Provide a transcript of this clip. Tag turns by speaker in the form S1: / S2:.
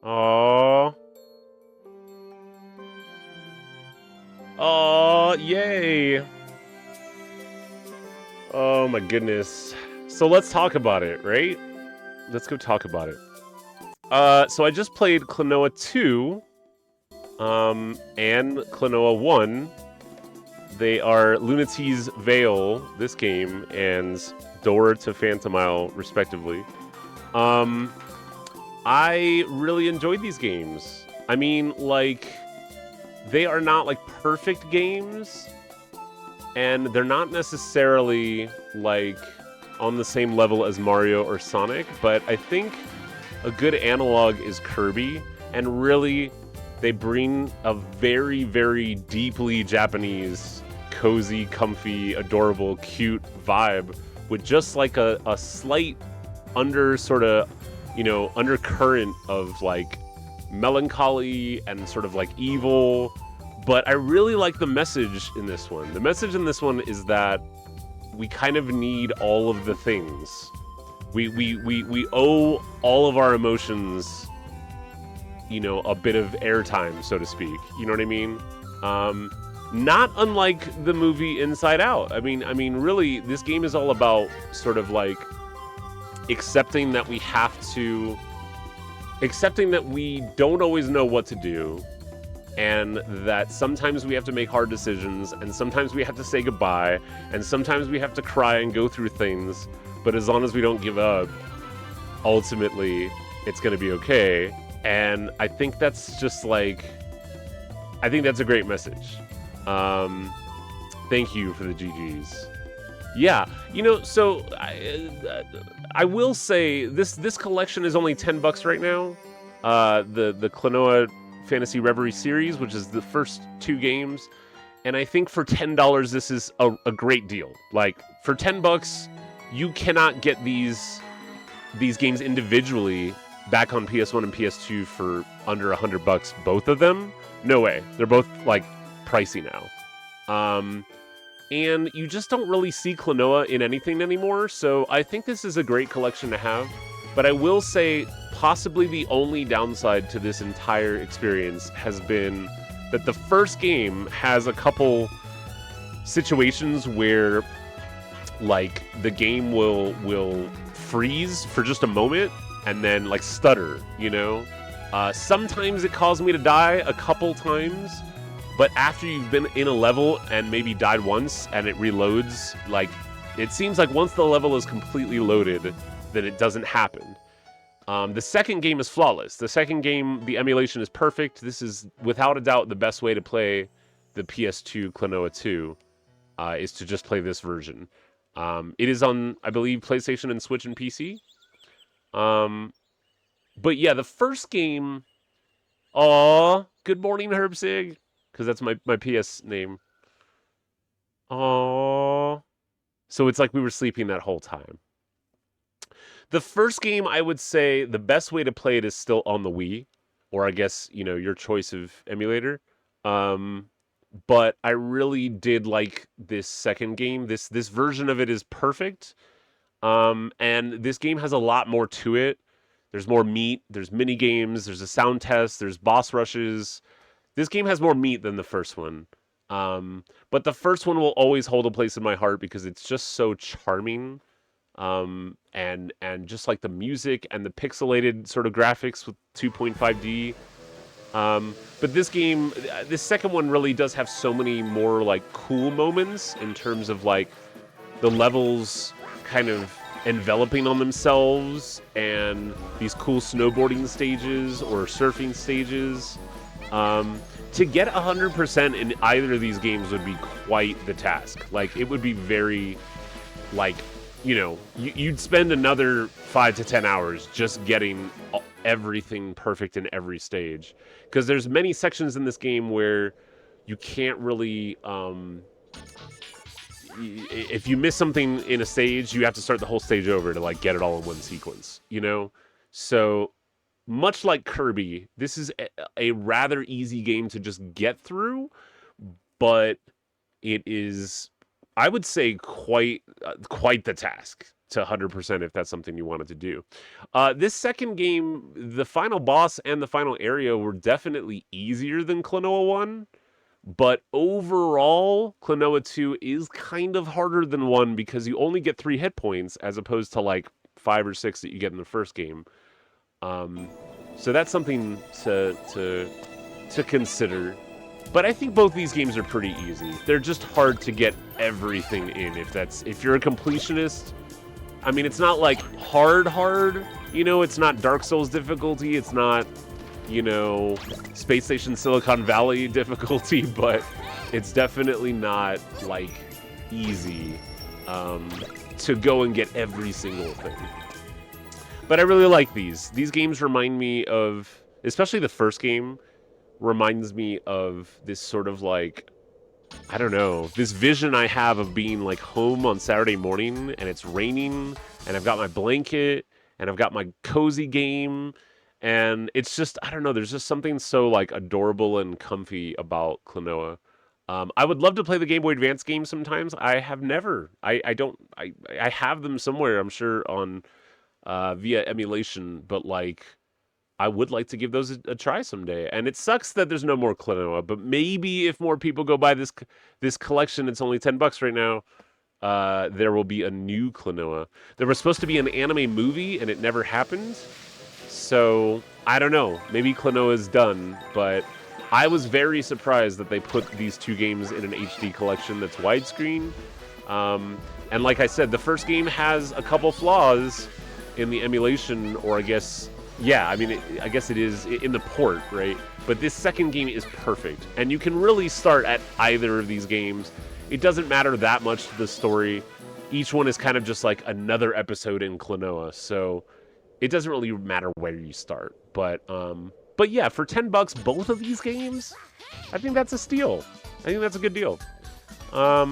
S1: Oh, oh, yay! Oh my goodness. So let's talk about it, right? Let's go talk about it. So I just played Klonoa 2, and Klonoa 1. They are Lunaty's Veil, this game, and Door to Phantom Isle, respectively. Um, I really enjoyed these games. I mean, like, they are not like perfect games, and they're not necessarily like on the same level as Mario or Sonic, but I think a good analog is Kirby, and really they bring a very, very deeply Japanese, cozy, comfy, adorable, cute vibe with just like a slight undercurrent of like melancholy and sort of like evil. But I really like the message in this one. The message in this one is that we kind of need all of the things. We owe all of our emotions, a bit of airtime, so to speak. You know what I mean? Not unlike the movie Inside Out. I mean, really, this game is all about sort of like accepting that accepting that we don't always know what to do, and that sometimes we have to make hard decisions, and sometimes we have to say goodbye, and sometimes we have to cry and go through things. But as long as we don't give up, ultimately, it's going to be okay. And I think that's just like, I think that's a great message. Thank you for the GGs. Yeah, so I will say this collection is only $10 right now. The Klonoa Phantasy Reverie Series, which is the first two games, and I think for $10 this is a great deal. Like for $10, you cannot get these games individually back on PS1 and PS2 for under $100, both of them. No way. They're both like pricey now. And you just don't really see Klonoa in anything anymore, so I think this is a great collection to have. But I will say, possibly the only downside to this entire experience has been that the first game has a couple situations where, like, the game will freeze for just a moment and then, like, stutter, Sometimes it caused me to die a couple times. But after you've been in a level and maybe died once and it reloads, like, it seems like once the level is completely loaded, then it doesn't happen. The second game is flawless. The second game, the emulation is perfect. This is, without a doubt, the best way to play the PS2 Klonoa 2, is to just play this version. It is on, I believe, PlayStation and Switch and PC. But yeah, the first game... Aw, good morning, Herbsig. Because that's my PS name. Oh, so it's like we were sleeping that whole time. The first game, I would say the best way to play it is still on the Wii, or I guess, your choice of emulator. Um, but I really did like this second game. This version of it is perfect. And this game has a lot more to it. There's more meat, there's mini games, there's a sound test, there's boss rushes. This game has more meat than the first one. But the first one will always hold a place in my heart because it's just so charming. And just like the music and the pixelated sort of graphics with 2.5D. But this second one really does have so many more like cool moments in terms of like the levels kind of enveloping on themselves and these cool snowboarding stages or surfing stages. To get 100% in either of these games would be quite the task. Like, it would be very, like, you'd spend another 5 to 10 hours just getting everything perfect in every stage. Because there's many sections in this game where you can't really, if you miss something in a stage, you have to start the whole stage over to, like, get it all in one sequence, So... much like Kirby, this is a rather easy game to just get through, but it is, I would say, quite the task. to 100% if that's something you wanted to do. This second game, the final boss and the final area were definitely easier than Klonoa 1, but overall, Klonoa 2 is kind of harder than 1 because you only get 3 hit points as opposed to like 5 or 6 that you get in the first game. So that's something to consider. But I think both these games are pretty easy. They're just hard to get everything in. If you're a completionist, I mean, it's not like hard, you know, it's not Dark Souls difficulty, it's not, you know, Space Station Silicon Valley difficulty, but it's definitely not like easy to go and get every single thing. But I really like these. These games remind me of, especially the first game, reminds me of this sort of like, I don't know, this vision I have of being like home on Saturday morning and it's raining and I've got my blanket and I've got my cozy game and it's just, I don't know, there's just something so like adorable and comfy about Klonoa. I would love to play the Game Boy Advance game sometimes. I have never. I have them somewhere, I'm sure, on via emulation, but like I would like to give those a try someday. And it sucks that there's no more Klonoa, but maybe if more people go buy this collection, it's only $10 right now. There will be a new Klonoa. There was supposed to be an anime movie, and it never happened. So I don't know. Maybe Klonoa is done, but I was very surprised that they put these two games in an HD collection that's widescreen. And like I said, the first game has a couple flaws in the emulation, or I guess, yeah, I mean, I guess it is in the port, right? But this second game is perfect, and you can really start at either of these games. It doesn't matter that much to the story. Each one is kind of just like another episode in Klonoa, so it doesn't really matter where you start. But yeah, for $10, both of these games, I think that's a steal. I think that's a good deal.